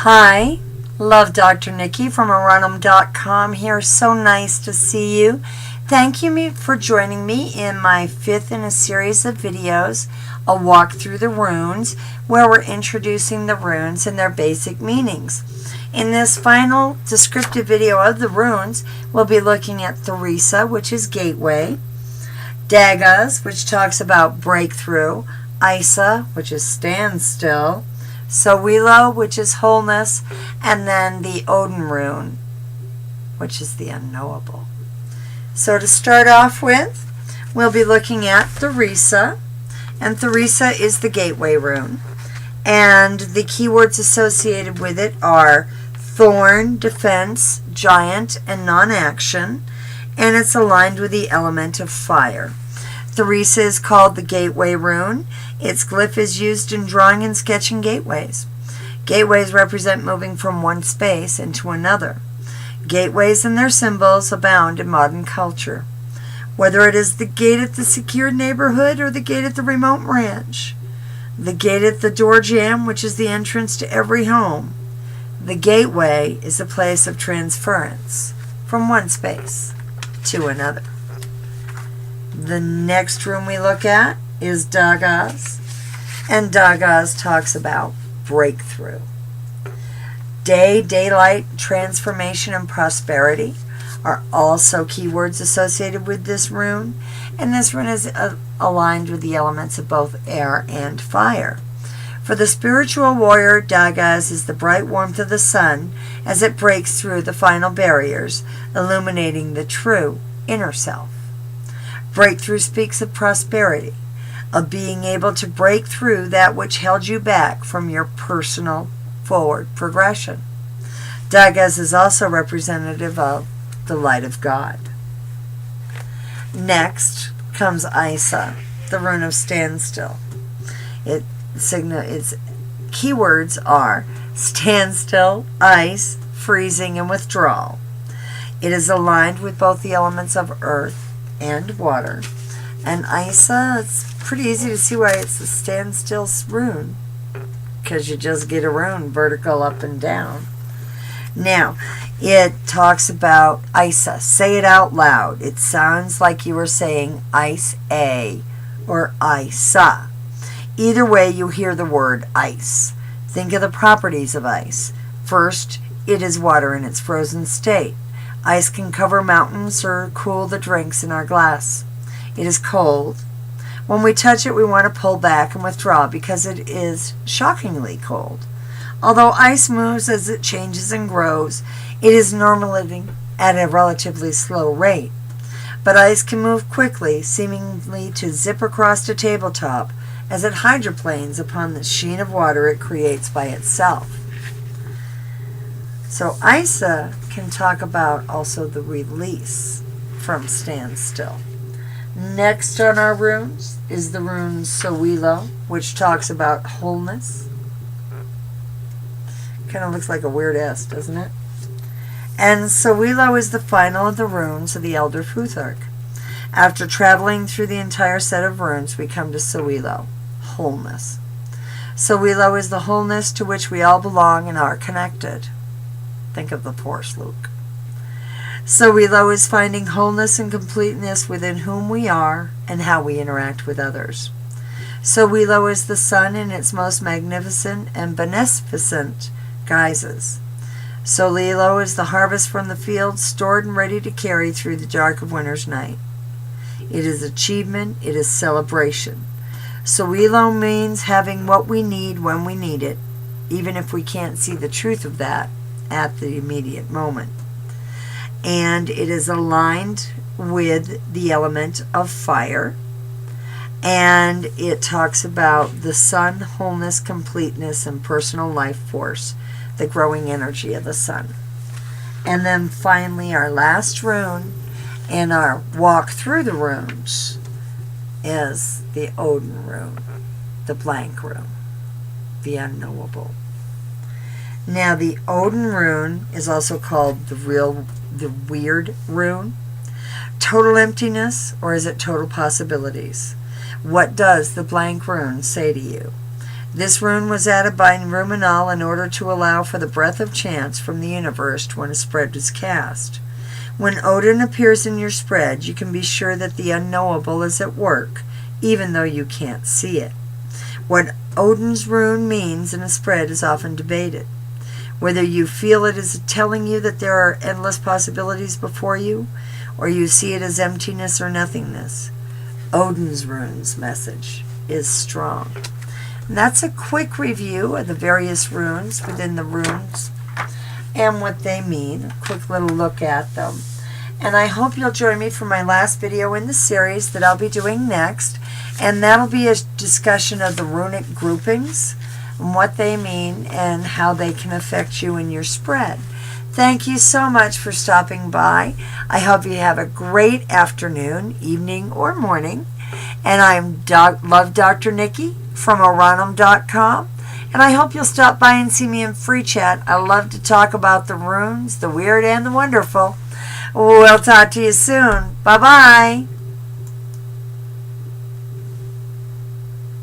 Hi, love Dr. Nikki from Arunum.com here. So nice to see you. Thank you for joining me in my fifth in a series of videos, a walk through the runes, where we're introducing the runes and their basic meanings. In this final descriptive video of the runes, we'll be looking at Theresa, which is gateway, Dagas, which talks about breakthrough, Isa, which is standstill, Sowilo, which is wholeness, and then the Odin rune, which is the unknowable. So to start off with, we'll be looking at Theresa, and Theresa is the gateway rune. And the keywords associated with it are thorn, defense, giant, and non-action, and it's aligned with the element of fire. Theresa is called the gateway rune. Its glyph is used in drawing and sketching gateways. Gateways represent moving from one space into another. Gateways and their symbols abound in modern culture. Whether it is the gate at the secured neighborhood or the gate at the remote ranch, the gate at the door jamb, which is the entrance to every home, the gateway is a place of transference from one space to another. The next rune we look at is Dagas, and Dagas talks about breakthrough. Day, daylight, transformation, and prosperity are also keywords associated with this rune, and this rune is aligned with the elements of both air and fire. For the spiritual warrior, Dagas is the bright warmth of the sun as it breaks through the final barriers, illuminating the true inner self. Breakthrough speaks of prosperity, of being able to break through that which held you back from your personal forward progression. Dagas is also representative of the light of God. Next comes Isa, the rune of standstill. Its keywords are standstill, ice, freezing, and withdrawal. It is aligned with both the elements of earth and water. And Isa, it's pretty easy to see why it's a standstill rune, because you just get a rune vertical up and down. Now, it talks about Isa. Say it out loud. It sounds like you were saying ice-a or Isa. Either way, you hear the word ice. Think of the properties of ice. First, it is water in its frozen state. Ice can cover mountains or cool the drinks in our glass. It is cold. When we touch it, we want to pull back and withdraw because it is shockingly cold. Although ice moves as it changes and grows, it is normally at a relatively slow rate. But ice can move quickly, seemingly to zip across a tabletop as it hydroplanes upon the sheen of water it creates by itself. So Isa can talk about also the release from standstill. Next on our runes is the rune Sowilo, which talks about wholeness. Kind of looks like a weird S, doesn't it? And Sowilo is the final of the runes of the Elder Futhark. After traveling through the entire set of runes, we come to Sowilo, wholeness. Sowilo is the wholeness to which we all belong and are connected. Think of the poor Luke. Sowilo is finding wholeness and completeness within whom we are and how we interact with others. Sowilo is the sun in its most magnificent and beneficent guises. Sowilo is the harvest from the field stored and ready to carry through the dark of winter's night. It is achievement, it is celebration. Sowilo means having what we need when we need it, even if we can't see the truth of that at the immediate moment. And it is aligned with the element of fire. And it talks about the sun, wholeness, completeness, and personal life force, the growing energy of the sun. And then finally our last rune in our walk through the runes is the Odin rune, the blank rune, the unknowable. Now the Odin rune is also called the weird rune. Total emptiness, or is it total possibilities? What does the blank rune say to you? This rune was added by Ruminal in order to allow for the breath of chance from the universe when a spread was cast. When Odin appears in your spread, you can be sure that the unknowable is at work, even though you can't see it. What Odin's rune means in a spread is often debated. Whether you feel it is telling you that there are endless possibilities before you, or you see it as emptiness or nothingness, Odin's rune's message is strong. And that's a quick review of the various runes within the runes and what they mean. A quick little look at them. And I hope you'll join me for my last video in the series that I'll be doing next. And that'll be a discussion of the runic groupings and what they mean and how they can affect you in your spread. Thank you so much for stopping by. I hope you have a great afternoon, evening, or morning. And I'm Love Dr. Nikki from Orunum.com. And I hope you'll stop by and see me in free chat. I love to talk about the runes, the weird, and the wonderful. We'll talk to you soon. Bye-bye.